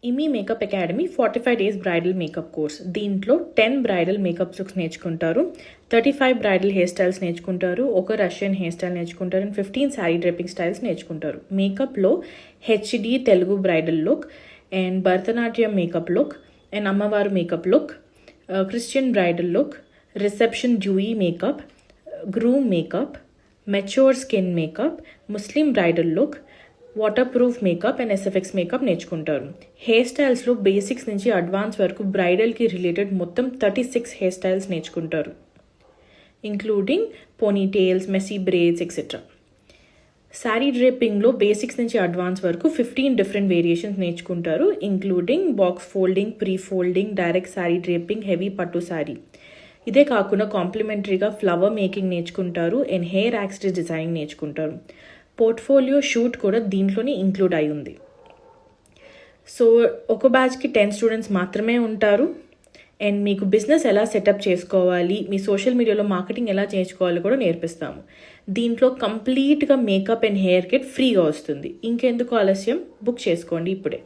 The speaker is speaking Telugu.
ఇమీ makeup academy 45 days bridal makeup course. దీంట్లో 10 బ్రైడల్ మేకప్ లుక్స్ నేర్చుకుంటారు, 35 బ్రైడల్ హెయిర్ స్టైల్స్ నేర్చుకుంటారు, ఒక రష్యన్ హెయిర్ స్టైల్ నేర్చుకుంటారు అండ్ 15 శారీ డ్రెప్పింగ్ స్టైల్స్ నేర్చుకుంటారు. మేకప్లో HD Telugu bridal look and Bharatanatyam makeup look and అమ్మవారు makeup look, Christian bridal look, reception dewy makeup, groom makeup, mature skin makeup, Muslim bridal look, waterproof makeup and SFX makeup నేర్చుకుంటారు. హెయిర్ స్టైల్స్లో బేసిక్స్ నుంచి అడ్వాన్స్ వరకు బ్రైడల్కి రిలేటెడ్ మొత్తం 36 హెయిర్ స్టైల్స్ నేర్చుకుంటారు, including ponytails, messy braids etcetera. Sari డ్రేపింగ్లో బేసిక్స్ నుంచి అడ్వాన్స్ వరకు 15 డిఫరెంట్ వేరియేషన్స్ నేర్చుకుంటారు, including box folding, pre folding, direct sari draping, heavy పట్టు శారీ. ఇదే కాకుండా కాంప్లిమెంటరీగా ఫ్లవర్ మేకింగ్ నేర్చుకుంటారు అండ్ హెయిర్ యాక్సిడెంట్ డిజైనింగ్ నేర్చుకుంటారు. పోర్ట్ఫోలియో షూట్ కూడా దీంట్లోనే ఇంక్లూడ్ అయి ఉంది. సో ఒక బ్యాచ్కి 10 స్టూడెంట్స్ మాత్రమే ఉంటారు అండ్ మీకు బిజినెస్ ఎలా సెటప్ చేసుకోవాలి, మీ సోషల్ మీడియాలో మార్కెటింగ్ ఎలా చేసుకోవాలో కూడా నేర్పిస్తాము. దీంట్లో కంప్లీట్గా మేకప్ అండ్ హెయిర్ కిట్ ఫ్రీగా వస్తుంది. ఇంకెందుకు ఆలస్యం, బుక్ చేసుకోండి ఇప్పుడే.